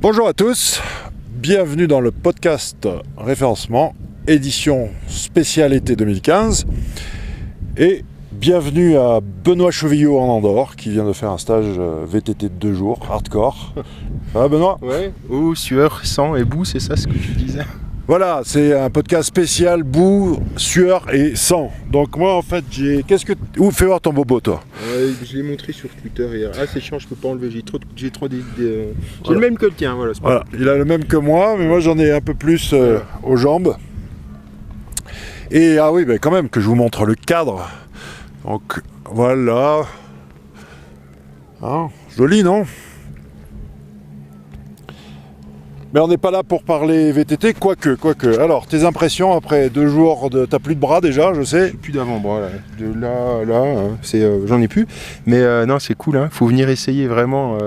Bonjour à tous, bienvenue dans le podcast Référencement, édition spéciale été 2015. Et bienvenue à Benoît Chevillot en Andorre, qui vient de faire un stage VTT de 2 jours, hardcore. Ça va Benoît? Ouais, eau, sueur, sang et boue, c'est ça ce que tu disais? Voilà, c'est un podcast spécial boue, sueur et sang. Donc moi en fait fais voir ton bobo toi. Je l'ai montré sur Twitter hier. Ah c'est chiant, je peux pas enlever, j'ai trop J'ai le même que le tien, voilà. Voilà, il a le même que moi, mais moi j'en ai un peu plus aux jambes. Et ah oui, quand même que je vous montre le cadre. Donc voilà. Hein, joli non? Mais on n'est pas là pour parler VTT, quoique. Alors, tes impressions après 2 jours de... T'as plus de bras déjà, je sais. J'ai plus d'avant-bras là. De là, hein, j'en ai plus. Mais non, c'est cool, hein. Faut venir essayer vraiment.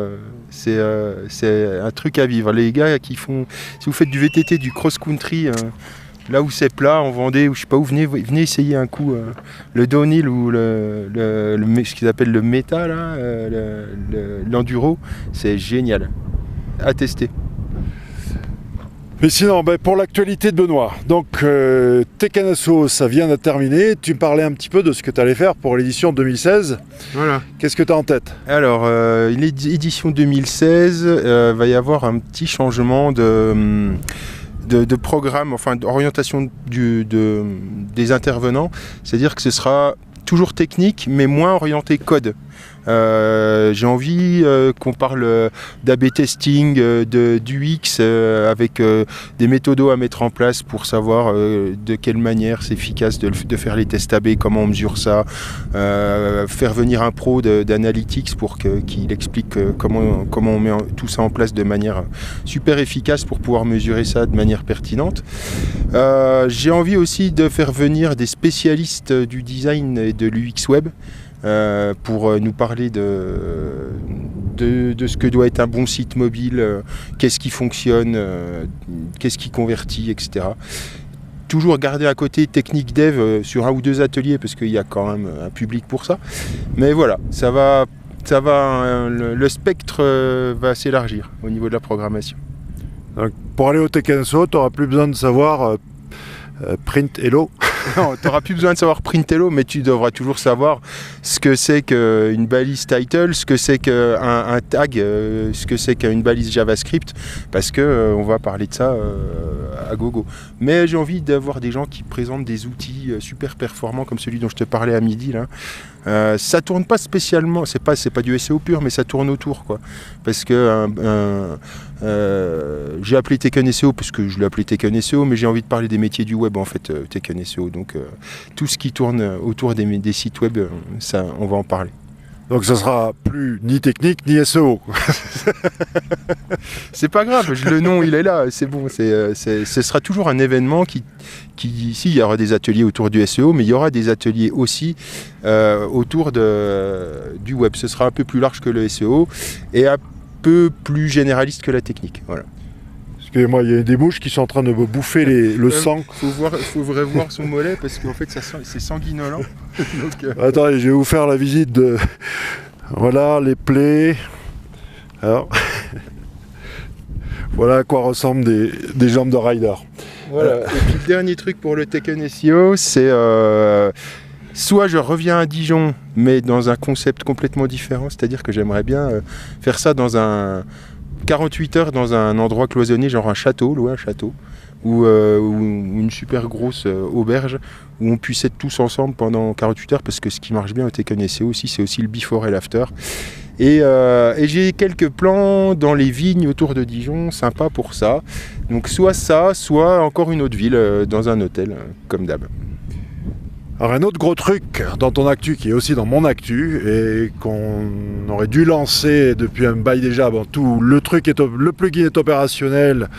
C'est un truc à vivre. Les gars qui font... Si vous faites du VTT, du cross-country, là où c'est plat, en Vendée, ou je sais pas où, venez essayer un coup. Le downhill ou ce qu'ils appellent le méta, là, l'enduro, c'est génial. À tester. Mais sinon, pour l'actualité de Benoît, donc TKNSO, ça vient de terminer. Tu me parlais un petit peu de ce que tu allais faire pour l'édition 2016. Voilà. Qu'est-ce que tu as en tête? Alors, l'édition 2016, va y avoir un petit changement de programme, enfin d'orientation des intervenants. C'est-à-dire que ce sera toujours technique, mais moins orienté code. J'ai envie qu'on parle d'A/B testing, d'UX avec des méthodos à mettre en place pour savoir de quelle manière c'est efficace de faire les tests A/B, comment on mesure ça, faire venir un pro d'analytics pour qu'il explique comment on met tout ça en place de manière super efficace pour pouvoir mesurer ça de manière pertinente. J'ai envie aussi de faire venir des spécialistes du design et de l'UX web pour nous parler de ce que doit être un bon site mobile, qu'est-ce qui fonctionne, qu'est-ce qui convertit, etc. Toujours garder à côté technique dev sur 1 ou 2 ateliers parce qu'il y a quand même un public pour ça. Mais voilà, le spectre va s'élargir au niveau de la programmation. Donc, pour aller au TKNSO, tu n'auras plus besoin de savoir print hello. Non, tu n'auras plus besoin de savoir print hello, mais tu devras toujours savoir ce que c'est qu'une balise title, ce que c'est qu'un tag, ce que c'est qu'une balise JavaScript, parce qu'on va parler de ça à gogo. Mais j'ai envie d'avoir des gens qui présentent des outils super performants comme celui dont je te parlais à midi là. Ça tourne pas spécialement, c'est pas du SEO pur, mais ça tourne autour quoi. Parce que j'ai appelé Tekken SEO parce que je l'ai appelé Tekken SEO, mais j'ai envie de parler des métiers du web en fait, Tekken SEO. Donc tout ce qui tourne autour des sites web, ça, on va en parler. Donc ça sera plus ni technique ni SEO. C'est pas grave, le nom il est là, c'est bon. Ce sera toujours un événement qui ici il y aura des ateliers autour du SEO, mais il y aura des ateliers aussi autour du web. Ce sera un peu plus large que le SEO et un peu plus généraliste que la technique. Voilà. Excusez-moi, il y a des mouches qui sont en train de me bouffer le sang. Faut voir son mollet parce qu'en fait c'est sanguinolent. Donc, Attendez, je vais vous faire la visite de... Voilà les plaies. Alors... voilà à quoi ressemblent des jambes de rider. Voilà. Et puis le dernier truc pour le Tekken SEO, c'est... soit je reviens à Dijon, mais dans un concept complètement différent, c'est-à-dire que j'aimerais bien faire ça dans 48 heures dans un endroit cloisonné, genre un château, louer un château, ou une super grosse auberge, où on puisse être tous ensemble pendant 48 heures, parce que ce qui marche bien au Tekken SEO aussi, c'est aussi le before et l'after. Et j'ai quelques plans dans les vignes autour de Dijon, sympa pour ça. Donc soit ça, soit encore une autre ville, dans un hôtel, comme d'hab. Alors un autre gros truc dans ton actu qui est aussi dans mon actu et qu'on aurait dû lancer depuis un bail déjà, tout le plugin est opérationnel,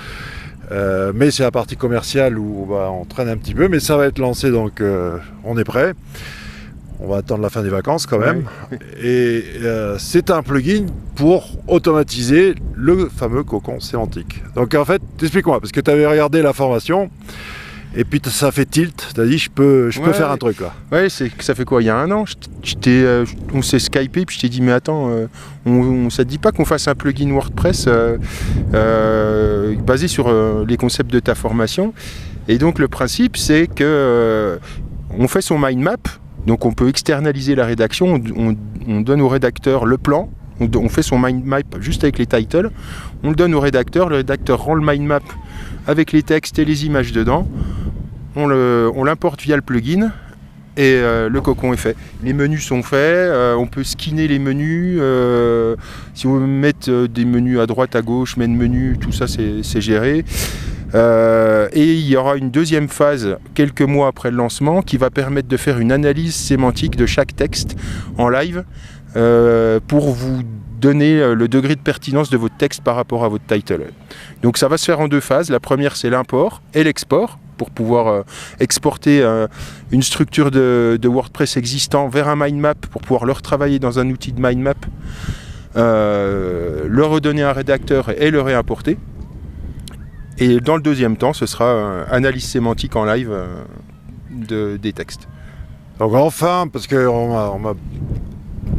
mais c'est la partie commerciale où on traîne un petit peu, mais ça va être lancé donc on est prêt. On va attendre la fin des vacances quand même. Ouais. Et c'est un plugin pour automatiser le fameux cocon sémantique. Donc en fait, explique-moi, parce que tu avais regardé la formation. et puis ça fait tilt, t'as dit je peux faire un truc là. Ouais, ça fait quoi, il y a un an, on s'est skypé, puis je t'ai dit mais attends, ça te dit pas qu'on fasse un plugin WordPress basé sur les concepts de ta formation. Et donc le principe c'est que on fait son mind map, donc on peut externaliser la rédaction, on donne au rédacteur le plan, on fait son mind map juste avec les titles, on le donne au rédacteur, le rédacteur rend le mind map avec les textes et les images dedans, on l'importe via le plugin et le cocon est fait. Les menus sont faits, on peut skinner les menus, si on veut mettre des menus à droite, à gauche, main menu, tout ça c'est géré. Et il y aura une deuxième phase quelques mois après le lancement qui va permettre de faire une analyse sémantique de chaque texte en live pour vous donner le degré de pertinence de votre texte par rapport à votre title. Donc ça va se faire en deux phases. La première c'est l'import et l'export pour pouvoir exporter une structure de WordPress existant vers un mind map pour pouvoir le retravailler dans un outil de mind map, le redonner à un rédacteur et le réimporter. Et dans le deuxième temps, ce sera analyse sémantique en live des textes. Donc enfin, parce qu'on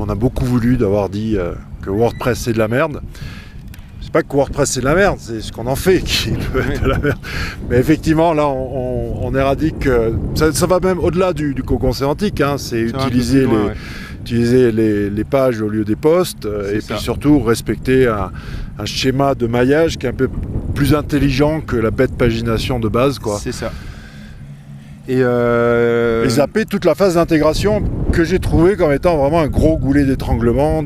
a beaucoup voulu d'avoir dit que WordPress c'est de la merde. C'est pas que WordPress c'est de la merde, c'est ce qu'on en fait qui peut être de la merde. Mais effectivement, là, on éradique. Ça va même au-delà du cocon sémantique. Hein, c'est utiliser les pages au lieu des posts et puis surtout respecter un schéma de maillage qui est un peu plus intelligent que la bête pagination de base, quoi. C'est ça. Et zapper toute la phase d'intégration que j'ai trouvé comme étant vraiment un gros goulet d'étranglement.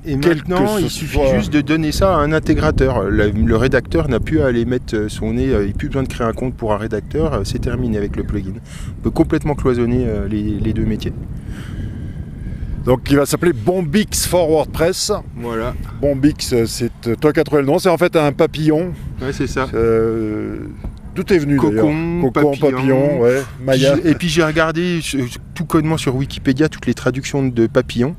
Et maintenant, il suffit juste de donner ça à un intégrateur. Le rédacteur n'a plus à aller mettre son nez, il n'a plus besoin de créer un compte pour un rédacteur, c'est terminé avec le plugin. On peut complètement cloisonner les deux métiers. Donc il va s'appeler Bombix for WordPress. Voilà. Bombix, c'est toi qui as trouvé le nom, c'est en fait un papillon. Ouais, c'est ça. Tout est venu d'ailleurs. Cocon, papillon, ouais, maillage. Et puis j'ai regardé tout connement sur Wikipédia toutes les traductions de papillon.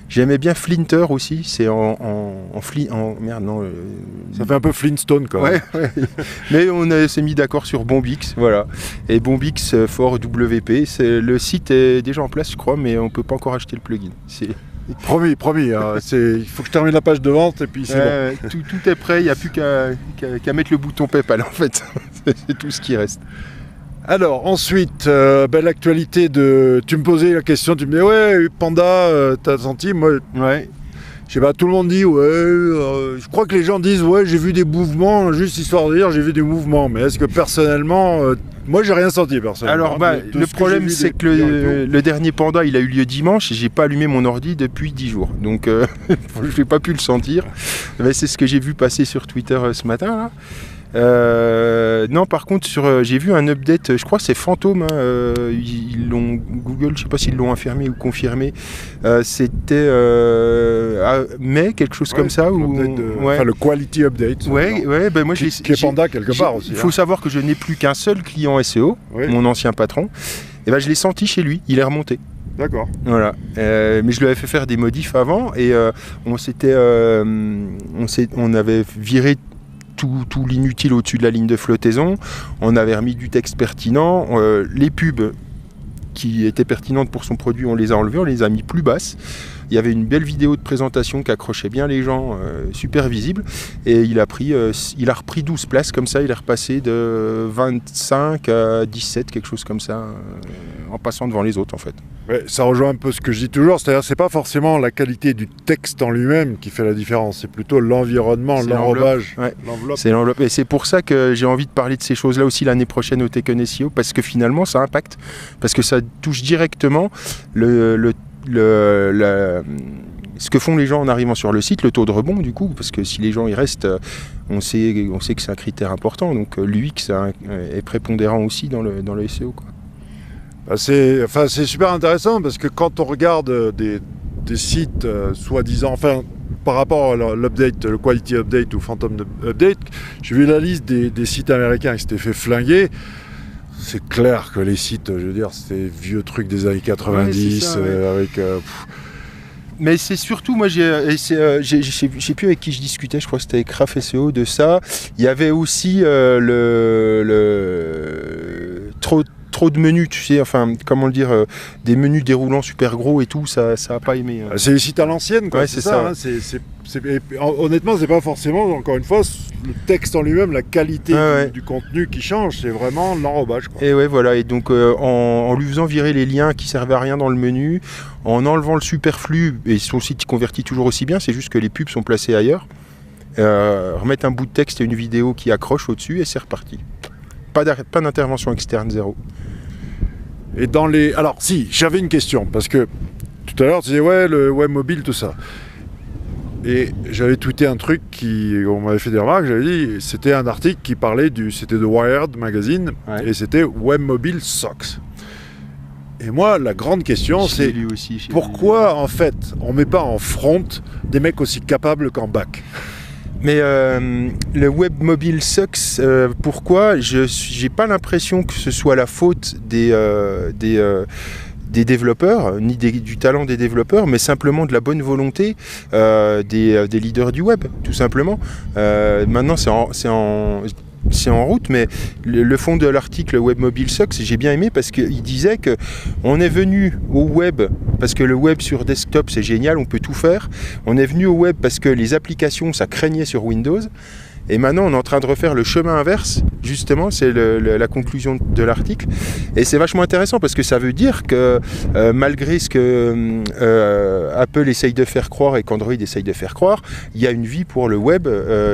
J'aimais bien Flinter aussi, c'est merde non. Ça fait un peu Flintstone quoi. Ouais. Mais on s'est mis d'accord sur Bombix, voilà. Et Bombix for WP, le site est déjà en place je crois, mais on peut pas encore acheter le plugin. Promis, hein, il faut que je termine la page de vente et puis c'est bon. Tout est prêt, il n'y a plus qu'à mettre le bouton PayPal en fait. C'est tout ce qui reste. Alors ensuite, l'actualité de... Tu me posais la question, tu me disais ouais Panda, t'as senti, moi ouais. Je sais pas, tout le monde dit ouais, je crois que les gens disent ouais j'ai vu des mouvements, juste histoire de dire j'ai vu des mouvements, mais est-ce que personnellement, moi j'ai rien senti personnellement. Alors le problème c'est que le dernier Panda il a eu lieu dimanche et j'ai pas allumé mon ordi depuis 10 jours, donc je n'ai pas pu le sentir, mais c'est ce que j'ai vu passer sur Twitter ce matin là. Non, par contre, j'ai vu un update, je crois que c'est Fantôme, ils l'ont Google, je sais pas s'ils l'ont affirmé ou confirmé. C'était mai, quelque chose comme ça. Enfin, le quality update. Ouais, ben moi qui est Panda quelque part aussi. Il faut savoir que je n'ai plus qu'un seul client SEO, mon ancien patron. Et ben je l'ai senti chez lui, il est remonté. D'accord. Voilà. Mais je lui avais fait faire des modifs avant et on avait viré tout l'inutile au-dessus de la ligne de flottaison, on avait remis du texte pertinent, les pubs qui étaient pertinentes pour son produit, on les a enlevées, on les a mis plus basses. Il y avait une belle vidéo de présentation qui accrochait bien les gens, super visible, et il a repris 12 places comme ça, il est repassé de 25 à 17, quelque chose comme ça, en passant devant les autres en fait. Ouais, ça rejoint un peu ce que je dis toujours, c'est-à-dire c'est pas forcément la qualité du texte en lui-même qui fait la différence, c'est plutôt l'environnement, l'enrobage. L'enveloppe. C'est l'enveloppe. Et c'est pour ça que j'ai envie de parler de ces choses-là aussi l'année prochaine au Tekken SEO, parce que finalement ça impacte, parce que ça touche directement ce que font les gens en arrivant sur le site, le taux de rebond du coup, parce que si les gens y restent, on sait que c'est un critère important, donc l'UX est prépondérant aussi dans le SEO, quoi. C'est super intéressant parce que quand on regarde des sites soi-disant, enfin par rapport à l'update, le Quality Update ou Phantom Update, j'ai vu la liste des sites américains qui s'étaient fait flinguer. C'est clair que les sites, je veux dire, c'est vieux trucs des années 90 avec... mais c'est surtout, moi, je sais plus avec qui je discutais, je crois que c'était avec Raph SEO de ça. Il y avait aussi trop de menus, tu sais, enfin, comment le dire, des menus déroulants super gros et tout, ça a pas aimé. C'est les sites à l'ancienne, quoi. Ouais, c'est c'est ça. ça. Honnêtement, c'est pas forcément, encore une fois, le texte en lui-même, la qualité Ouais. du contenu qui change, c'est vraiment l'enrobage, quoi. Et ouais, voilà. Et donc, en lui faisant virer les liens qui servaient à rien dans le menu, en enlevant le superflu, et son site convertit toujours aussi bien, c'est juste que les pubs sont placées ailleurs. Remettre un bout de texte et une vidéo qui accroche au-dessus, et c'est reparti. Pas d'intervention externe, zéro. Et dans les... Alors, si, j'avais une question, parce que tout à l'heure, tu disais, ouais, le web mobile, tout ça. Et j'avais tweeté un truc on m'avait fait des remarques, j'avais dit, c'était un article qui parlait c'était de Wired Magazine, Ouais. et c'était Web Mobile Sucks. Et moi, la grande question, c'est pourquoi, en fait, on met pas en front des mecs aussi capables qu'en back? Mais le web mobile sucks, pourquoi? J'ai pas l'impression que ce soit la faute des développeurs, ni du talent des développeurs, mais simplement de la bonne volonté des leaders du web, tout simplement. Maintenant, c'est en route, mais le fond de l'article Web Mobile Sucks, j'ai bien aimé parce qu'il disait que on est venu au web parce que le web sur desktop c'est génial, on peut tout faire. On est venu au web parce que les applications ça craignait sur Windows. Et maintenant, on est en train de refaire le chemin inverse, justement, c'est la conclusion de l'article. Et c'est vachement intéressant parce que ça veut dire que malgré ce que Apple essaye de faire croire et qu'Android essaye de faire croire, il y a une vie pour le web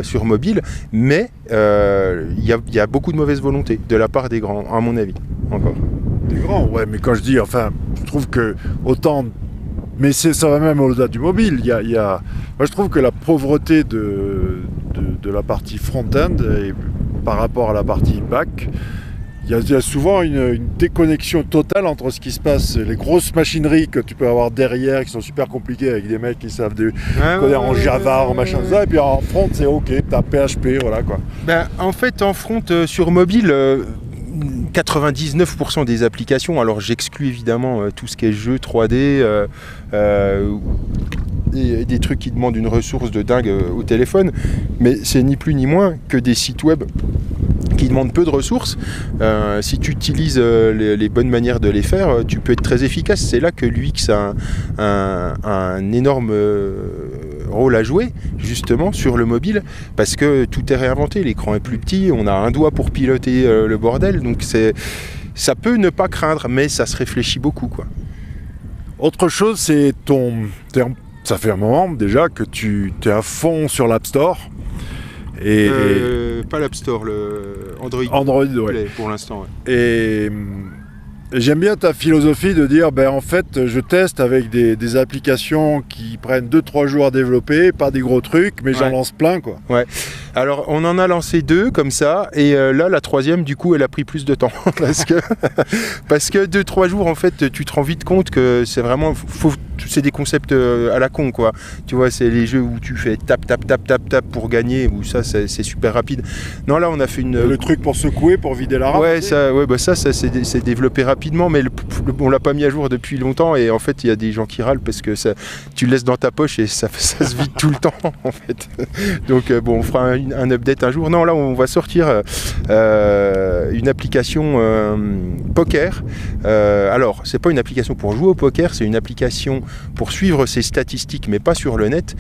sur mobile, mais il y a beaucoup de mauvaise volonté de la part des grands, à mon avis, encore. Des grands, ouais, mais quand je dis, enfin, je trouve que autant... Mais ça va même au-delà du mobile. Moi, je trouve que la pauvreté de la partie front-end par rapport à la partie back, il y a souvent une déconnexion totale entre ce qui se passe, les grosses machineries que tu peux avoir derrière qui sont super compliquées avec des mecs qui savent coder en Java, en machin de ça, et puis en front c'est ok, t'as PHP, voilà quoi. Ben, en fait, en front sur mobile, 99% des applications, alors j'exclus évidemment tout ce qui est jeu 3D, des trucs qui demandent une ressource de dingue au téléphone, mais c'est ni plus ni moins que des sites web qui demandent peu de ressources. Si tu utilises les bonnes manières de les faire, tu peux être très efficace. C'est là que l'UX a un énorme rôle à jouer, justement, sur le mobile, parce que tout est réinventé. L'écran est plus petit, on a un doigt pour piloter le bordel, donc ça peut ne pas craindre, mais ça se réfléchit beaucoup, quoi. Autre chose, c'est ça fait un moment déjà que tu es à fond sur l'App Store. Pas l'App Store, le Android, ouais. Play, pour l'instant. Ouais. Et j'aime bien ta philosophie de dire, ben en fait, je teste avec des applications qui prennent 2-3 jours à développer, pas des gros trucs, mais j'en lance plein, quoi. Ouais. Alors, on en a lancé 2 comme ça, et là, la troisième, du coup, elle a pris plus de temps. parce que 2-3 jours, en fait, tu te rends vite compte que c'est vraiment... c'est des concepts à la con, quoi. Tu vois, c'est les jeux où tu fais tap pour gagner, où ça, c'est super rapide. Non, là, on a fait le truc pour secouer, pour vider la RAM. Ouais, ça c'est développé rapidement, mais on l'a pas mis à jour depuis longtemps, et en fait, il y a des gens qui râlent parce que tu le laisses dans ta poche et ça se vide tout le temps, en fait. Donc, bon, on fera un update un jour. Non, là, on va sortir une application poker. Alors, c'est pas une application pour jouer au poker, c'est une application pour suivre ses statistiques, mais pas sur le net.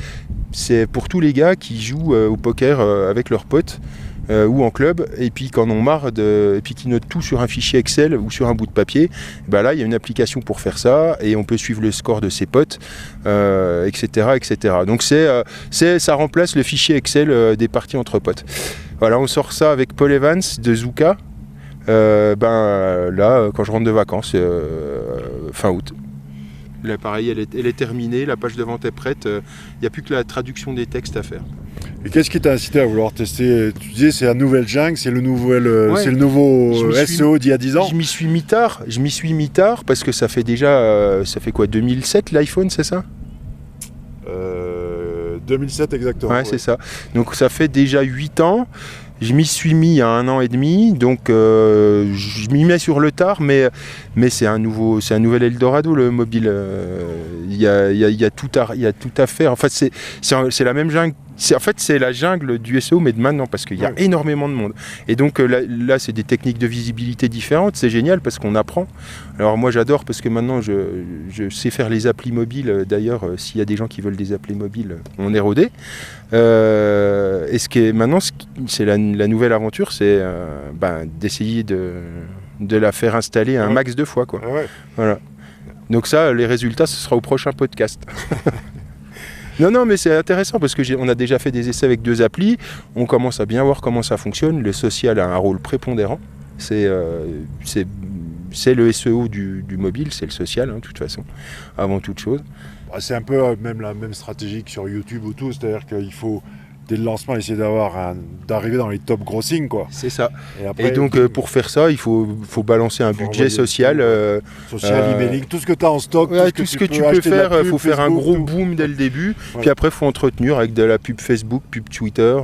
C'est pour tous les gars qui jouent au poker avec leurs potes ou en club, et puis qui en ont marre et puis qui notent tout sur un fichier Excel ou sur un bout de papier. Ben là, il y a une application pour faire ça, et on peut suivre le score de ses potes, etc., etc. Donc ça remplace le fichier Excel des parties entre potes. Voilà, on sort ça avec Paul Evans de Zuka. Là, quand je rentre de vacances, fin août. Là, pareil, elle est terminée, la page de vente est prête, il n'y a plus que la traduction des textes à faire. Et qu'est-ce qui t'a incité à vouloir tester? Tu disais c'est la nouvelle jungle, c'est le nouveau SEO d'il y a 10 ans. Je m'y suis mis tard parce que ça fait déjà, ça fait quoi, 2007 l'iPhone, c'est ça? 2007 exactement. Ouais, c'est ça. Donc ça fait déjà 8 ans. Je m'y suis mis il y a 1 an et demi, donc je m'y mets sur le tard, mais c'est un nouvel Eldorado, le mobile. Il y a tout à faire. En fait, c'est la même jungle. En fait, c'est la jungle du SEO, mais de maintenant, parce qu'il y a énormément de monde. Et donc là, c'est des techniques de visibilité différentes. C'est génial parce qu'on apprend. Alors moi, j'adore parce que maintenant, je sais faire les applis mobiles. D'ailleurs, s'il y a des gens qui veulent des applis mobiles, on est rodé. Et maintenant, c'est la nouvelle aventure, c'est d'essayer de la faire installer un max de fois, quoi. Voilà. Donc ça, les résultats, ce sera au prochain podcast. Non, mais c'est intéressant parce qu'on a déjà fait des essais avec 2 applis. On commence à bien voir comment ça fonctionne. Le social a un rôle prépondérant. C'est le SEO du mobile, c'est le social, de toute façon, avant toute chose. C'est un peu même la même stratégie que sur YouTube ou tout, c'est-à-dire qu'il faut, dès le lancement, essayer d'arriver dans les top grossing, quoi. C'est ça. Et donc, pour faire ça, il faut balancer un budget social. Social, emailing, tout ce que tu as en stock. Tout ce que tu peux faire, il faut faire un gros boom dès le début. Puis après, il faut entretenir avec de la pub Facebook, pub Twitter,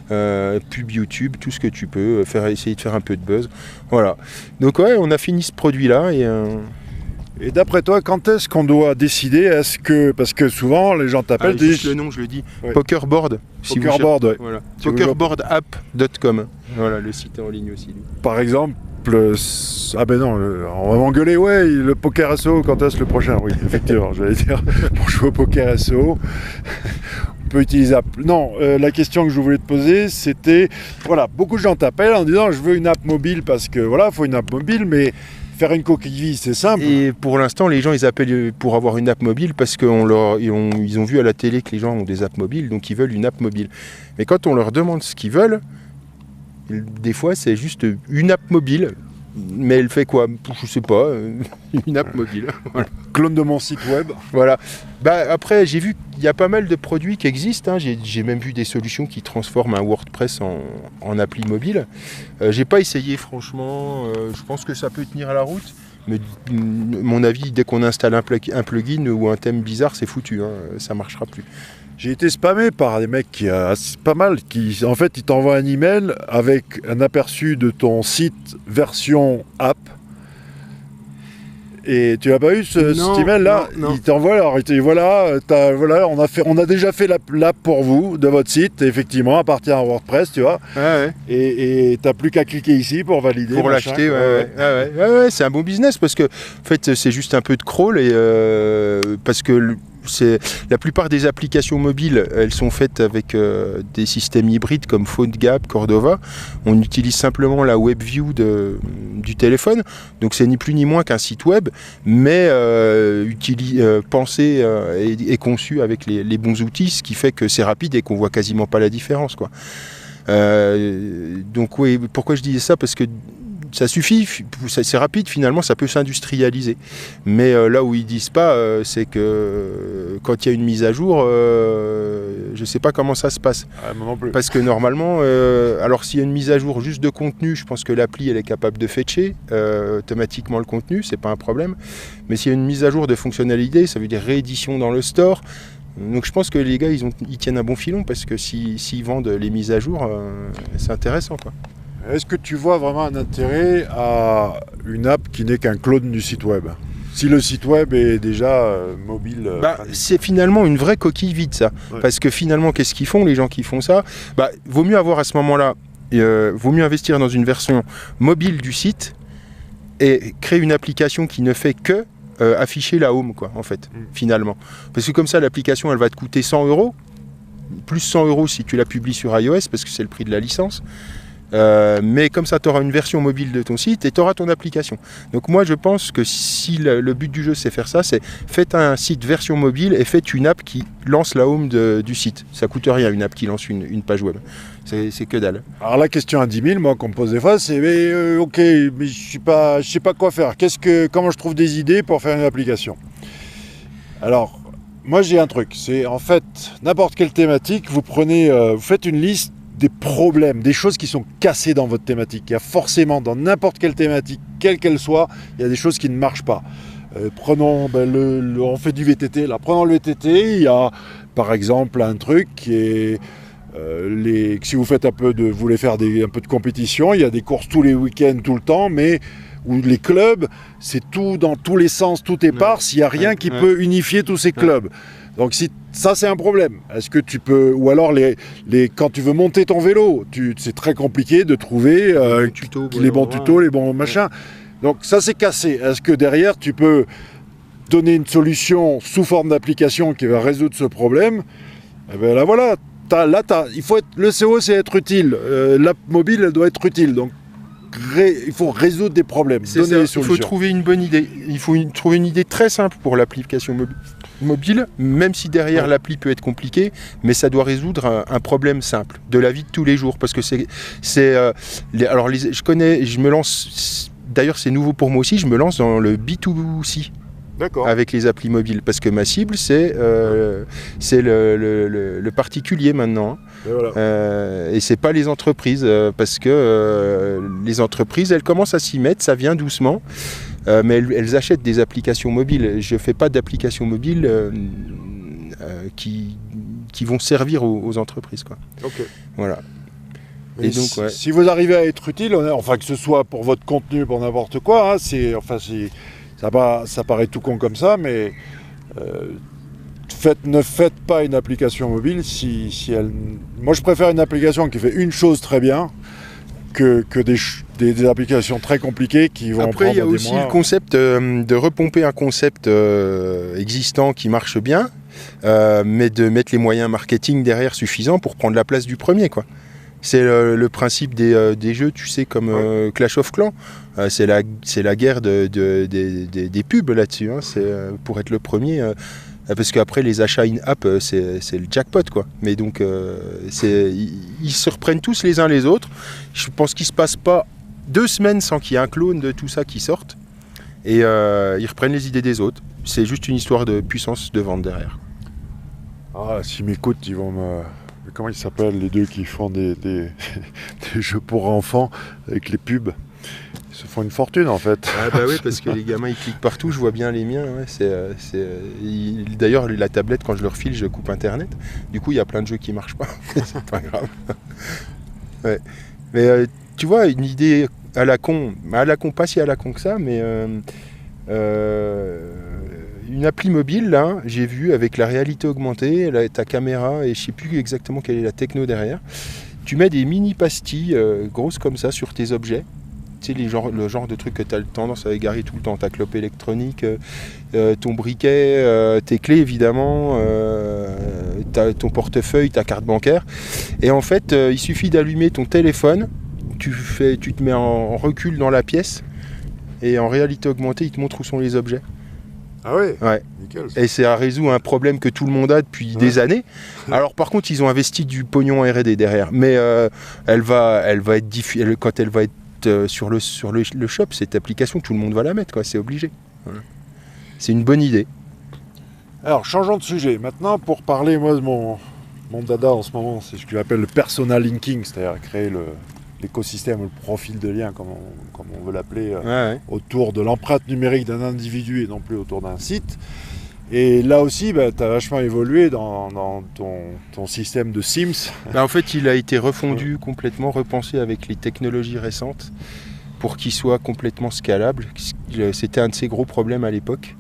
pub YouTube, tout ce que tu peux, essayer de faire un peu de buzz. Voilà. Donc on a fini ce produit-là. Et d'après toi, quand est-ce qu'on doit décider? Parce que souvent, les gens t'appellent... Juste le nom, je le dis. Pokerboard. Pokerboard, oui. Voilà. Pokerboardapp.com. Voilà, le site est en ligne aussi. Par exemple, on va m'engueuler, le Poker SEO, quand est-ce le prochain? Oui, effectivement, j'allais dire, pour jouer au Poker SEO, on peut utiliser... Non, la question que je voulais te poser, c'était, beaucoup de gens t'appellent en disant, je veux une app mobile, parce que, il faut une app mobile, mais... Faire une coquille vide, c'est simple. Et pour l'instant, les gens, ils appellent pour avoir une app mobile parce qu'ils ont vu à la télé que les gens ont des apps mobiles, donc ils veulent une app mobile. Mais quand on leur demande ce qu'ils veulent, des fois, c'est juste une app mobile. Mais elle fait quoi? Je sais pas, une app mobile. Voilà. Clone de mon site web. Voilà. Après, j'ai vu qu'il y a pas mal de produits qui existent. J'ai même vu des solutions qui transforment un WordPress en appli mobile. J'ai pas essayé, franchement. Je pense que ça peut tenir à la route. Mais mon avis, dès qu'on installe un plugin ou un thème bizarre, c'est foutu. Ça marchera plus. J'ai été spammé par des mecs pas mal, qui en fait ils t'envoient un email avec un aperçu de ton site version app. Et tu n'as pas eu cet email-là? Non. Il t'envoie, alors il te dit on a déjà fait l'app pour vous de votre site, effectivement, à partir d'un WordPress, tu vois. Et tu n'as plus qu'à cliquer ici pour valider. Pour l'acheter, c'est un bon business parce que en fait c'est juste un peu de crawl parce que la plupart des applications mobiles, elles sont faites avec des systèmes hybrides comme PhoneGap, Cordova. On utilise simplement la WebView du téléphone, donc c'est ni plus ni moins qu'un site web, mais pensé et conçu avec les bons outils, ce qui fait que c'est rapide et qu'on voit quasiment pas la différence, quoi. Donc oui, pourquoi je disais ça? Parce que ça suffit, c'est rapide, finalement ça peut s'industrialiser. Mais là où ils disent pas, c'est que quand il y a une mise à jour, je sais pas comment ça se passe. Moi non plus. Parce que normalement, alors s'il y a une mise à jour juste de contenu, je pense que l'appli elle est capable de fetcher automatiquement le contenu, c'est pas un problème. Mais s'il y a une mise à jour de fonctionnalité, ça veut dire réédition dans le store. Donc je pense que les gars ils tiennent un bon filon parce que s'ils vendent les mises à jour, c'est intéressant, quoi. Est-ce que tu vois vraiment un intérêt à une app qui n'est qu'un clone du site web? Si le site web est déjà mobile... c'est finalement une vraie coquille vide, ça. Ouais. Parce que finalement, qu'est-ce qu'ils font, les gens qui font ça? Vaut mieux avoir à ce moment-là, vaut mieux investir dans une version mobile du site et créer une application qui ne fait que afficher la home, quoi, en fait, finalement. Parce que comme ça, l'application, elle va te coûter 100 €, plus 100 € si tu la publies sur iOS, parce que c'est le prix de la licence. Mais comme ça tu auras une version mobile de ton site et tu auras ton application. Donc moi je pense que si le but du jeu c'est faire ça, c'est faites un site version mobile et faites une app qui lance la home du site. Ça coûte rien une app qui lance une page web. C'est que dalle. Alors la question à 10 000, moi qu'on me pose des fois, c'est ok, mais je sais pas quoi faire. Comment je trouve des idées pour faire une application? Alors moi j'ai un truc, c'est en fait n'importe quelle thématique, vous faites une liste des problèmes, des choses qui sont cassées dans votre thématique. Il y a forcément, dans n'importe quelle thématique, quelle qu'elle soit, il y a des choses qui ne marchent pas. Prenons, on fait du VTT, là. Prenons le VTT, il y a par exemple un truc qui est Si vous faites vous voulez faire un peu de compétition, il y a des courses tous les week-ends, tout le temps, mais où les clubs, c'est tout dans tous les sens, tout est éparse, il n'y a rien qui peut unifier tous ces clubs. Donc ça c'est un problème. Est-ce que tu peux, ou alors quand tu veux monter ton vélo, c'est très compliqué de trouver les bons tutos, les bons machins. Donc ça c'est cassé. Est-ce que derrière tu peux donner une solution sous forme d'application qui va résoudre ce problème? Eh bien là voilà, le CO c'est être utile, l'app mobile elle doit être utile. Donc il faut résoudre des problèmes, donner des solutions. Il faut trouver une bonne idée. Il faut trouver une idée très simple pour l'application mobile, même si derrière l'appli peut être compliquée, mais ça doit résoudre un problème simple de la vie de tous les jours. Parce que je me lance. D'ailleurs, c'est nouveau pour moi aussi. Je me lance dans le B2C. Avec les applis mobiles, parce que ma cible c'est le particulier maintenant, et, voilà. Et c'est pas les entreprises, parce que les entreprises elles commencent à s'y mettre, ça vient doucement, mais elles achètent des applications mobiles. Je fais pas d'applications mobiles qui vont servir aux entreprises, quoi. Voilà. Et donc, si vous arrivez à être utile, enfin que ce soit pour votre contenu, pour n'importe quoi, hein, ça paraît tout con comme ça, mais ne faites pas une application mobile si elle... Moi, je préfère une application qui fait une chose très bien que des applications très compliquées qui vont prendre des mois. Après, il y a aussi le concept de repomper un concept existant qui marche bien, mais de mettre les moyens marketing derrière suffisants pour prendre la place du premier, quoi. C'est le principe des jeux, tu sais, comme Clash of Clans. C'est la guerre des pubs là-dessus. Hein. C'est pour être le premier. Parce qu'après, les achats in-app, c'est le jackpot, quoi. Mais donc, ils se reprennent tous les uns les autres. Je pense qu'il ne se passe pas 2 semaines sans qu'il y ait un clone de tout ça qui sorte. Et ils reprennent les idées des autres. C'est juste une histoire de puissance de vente derrière. Ah, s'ils m'écoutent, ils vont me... Comment ils s'appellent les deux qui font des jeux pour enfants avec les pubs? Ils se font une fortune en fait. Ah bah oui, parce que les gamins ils cliquent partout, je vois bien les miens. Ouais, d'ailleurs la tablette quand je leur file je coupe internet. Du coup il y a plein de jeux qui marchent pas. C'est pas grave. Ouais. Mais tu vois, une idée à la con, pas si à la con que ça, mais une appli mobile, là, j'ai vu avec la réalité augmentée, ta caméra, et je sais plus exactement quelle est la techno derrière. Tu mets des mini pastilles grosses comme ça sur tes objets. Tu sais, le genre de truc que tu as tendance à égarer tout le temps. Ta clope électronique, ton briquet, tes clés évidemment, ton portefeuille, ta carte bancaire. Et en fait, il suffit d'allumer ton téléphone, tu te mets en recul dans la pièce, et en réalité augmentée, il te montre où sont les objets. Ah ouais, ouais. Nickel, et ça résout un problème que tout le monde a depuis des années. Alors par contre, ils ont investi du pognon en R&D derrière. Mais elle va être quand elle va être sur le shop, cette application, tout le monde va la mettre, quoi. C'est obligé. Voilà. C'est une bonne idée. Alors, changeons de sujet. Maintenant, pour parler, moi, de mon dada en ce moment, c'est ce que j'appelle le personal linking, c'est-à-dire créer l'écosystème, le profil de lien, comme on veut l'appeler, autour de l'empreinte numérique d'un individu et non plus autour d'un site. Et là aussi, tu as vachement évolué dans ton système de Sims. En fait, il a été refondu, complètement repensé avec les technologies récentes pour qu'il soit complètement scalable. C'était un de ses gros problèmes à l'époque.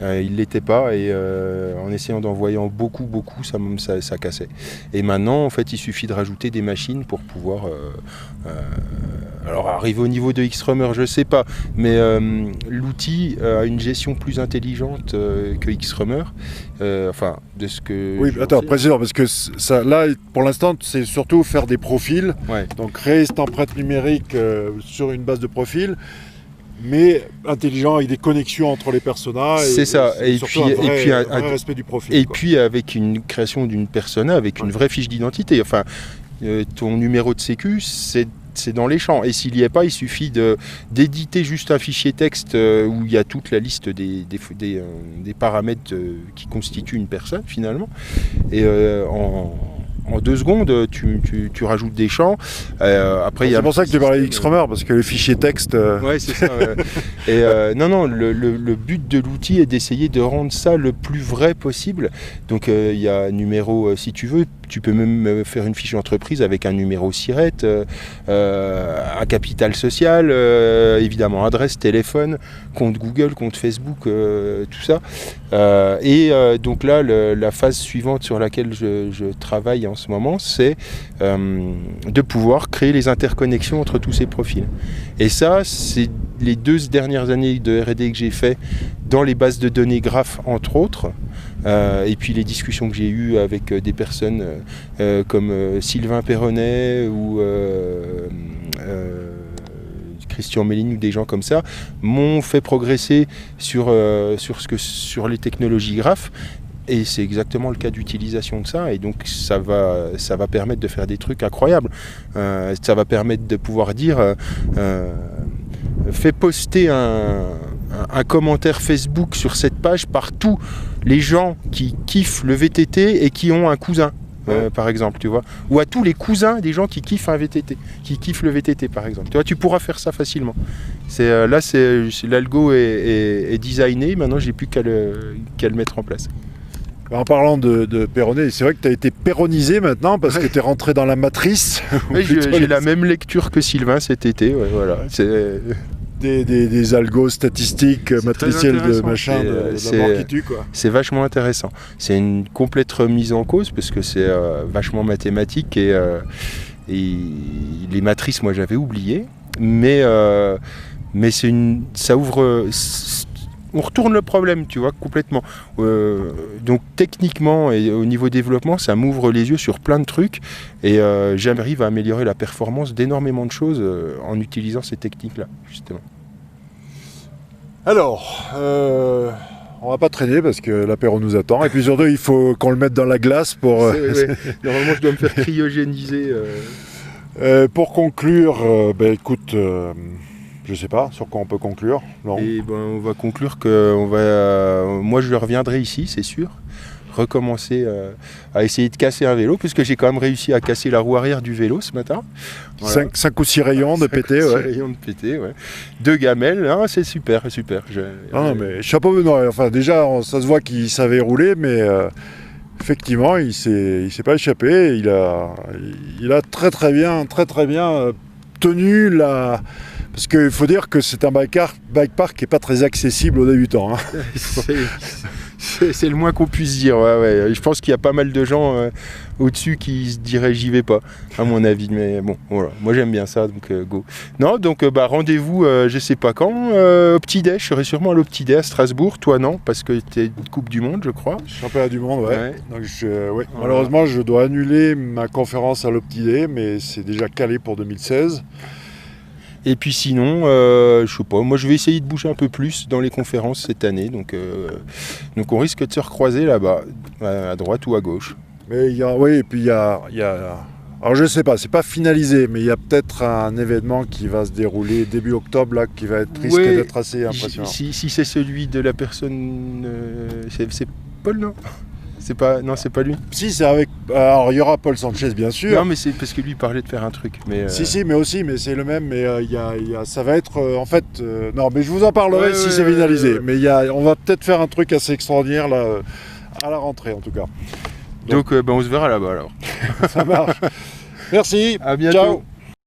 Il ne l'était pas et en essayant d'envoyer beaucoup, ça cassait. Et maintenant, en fait, il suffit de rajouter des machines pour pouvoir... alors, arriver au niveau de Xrummer, je ne sais pas, mais l'outil a une gestion plus intelligente que Xrummer. Enfin, de ce que... Oui, attends, précisément, parce que ça, là, pour l'instant, c'est surtout faire des profils. Ouais. Donc, créer cette empreinte numérique sur une base de profils, mais intelligent, avec des connexions entre les personnages. C'est ça, et puis un vrai respect du profil. Et puis avec une création d'une persona, avec une vraie fiche d'identité. Enfin, ton numéro de sécu, c'est dans les champs. Et s'il n'y est pas, il suffit d'éditer juste un fichier texte où il y a toute la liste des paramètres qui constituent une personne, finalement. Et en 2 secondes, tu rajoutes des champs. Après, c'est pour ça que tu parlais d'Xrummer, parce que le fichier texte... Ouais, c'est ça. Et non, le but de l'outil est d'essayer de rendre ça le plus vrai possible. Donc, il y a numéro, si tu veux, tu peux même faire une fiche d'entreprise avec un numéro SIRET, un capital social, évidemment adresse, téléphone, compte Google, compte Facebook, tout ça. Donc là, la phase suivante sur laquelle je travaille en ce moment, c'est de pouvoir créer les interconnexions entre tous ces profils. Et ça, c'est les 2 dernières années de R&D que j'ai fait dans les bases de données graphes, entre autres, et puis les discussions que j'ai eues avec des personnes comme Sylvain Perronnet ou Christian Méline ou des gens comme ça, m'ont fait progresser sur les technologies graphes. Et c'est exactement le cas d'utilisation de ça, et donc ça va permettre de faire des trucs incroyables. Ça va permettre de pouvoir dire fais poster un commentaire Facebook sur cette page par tous les gens qui kiffent le VTT et qui ont un cousin. Par exemple, tu vois, ou à tous les cousins des gens qui kiffent un VTT, qui kiffent le VTT, par exemple. Tu vois, tu pourras faire ça facilement. Là, l'algo est designé. Maintenant, j'ai plus qu'à le mettre en place. En parlant de Perronnet, c'est vrai que tu as été péronisé maintenant parce que tu es rentré dans la matrice. Oui, j'ai la même lecture que Sylvain cet été. Ouais, voilà. Des algos statistiques matriciels de machin, de la mort qui tue, quoi. C'est vachement intéressant. C'est une complète remise en cause parce que c'est vachement mathématique et les matrices, moi j'avais oublié, mais ça ouvre. On retourne le problème, tu vois, complètement. Donc techniquement et au niveau développement, ça m'ouvre les yeux sur plein de trucs et j'arrive à améliorer la performance d'énormément de choses en utilisant ces techniques-là, justement. Alors, on va pas traîner parce que l'apéro nous attend et puis surtout il faut qu'on le mette dans la glace pour... Normalement je dois me faire cryogéniser. Pour conclure, écoute... je sais pas sur quoi on peut conclure. Non. Et on va conclure que moi je reviendrai ici, c'est sûr, recommencer à essayer de casser un vélo, puisque j'ai quand même réussi à casser la roue arrière du vélo ce matin. Voilà. 5 ou 6 rayons de pété, rayons de pété, ouais. 2 gamelles, hein, c'est super. Non, mais chapeau, non, enfin déjà ça se voit qu'il savait rouler, mais effectivement il s'est pas échappé. Il a très bien tenu la... Parce qu'il faut dire que c'est un bike park qui n'est pas très accessible aux débutants. Hein. C'est le moins qu'on puisse dire. Ouais. Je pense qu'il y a pas mal de gens au-dessus qui se diraient j'y vais pas, à mon avis. Mais bon, voilà. Moi j'aime bien ça, donc go. Non, donc rendez-vous, je sais pas quand, au Petit-Déj. Je serai sûrement à l'Opti-Déj à Strasbourg. Toi non, parce que tu es Coupe du Monde, je crois. Championnat du Monde, ouais. Donc malheureusement, je dois annuler ma conférence à l'Opti-Déj, mais c'est déjà calé pour 2016. Et puis sinon, je sais pas, moi je vais essayer de bouger un peu plus dans les conférences cette année, donc on risque de se recroiser là-bas, à droite ou à gauche. Mais il y a, alors je sais pas, c'est pas finalisé, mais il y a peut-être un événement qui va se dérouler début octobre là, qui va risque d'être assez impressionnant. Si c'est celui de la personne, c'est Paul, non ? C'est pas lui. Si, c'est avec... Alors, il y aura Paul Sanchez, bien sûr. Non, mais c'est parce que lui parlait de faire un truc. Mais Si, mais c'est le même. Mais ça va être... en fait... non, mais je vous en parlerai si c'est finalisé. Mais on va peut-être faire un truc assez extraordinaire, là, à la rentrée, en tout cas. Donc on se verra là-bas, alors. Ça marche. Merci. À bientôt. Ciao.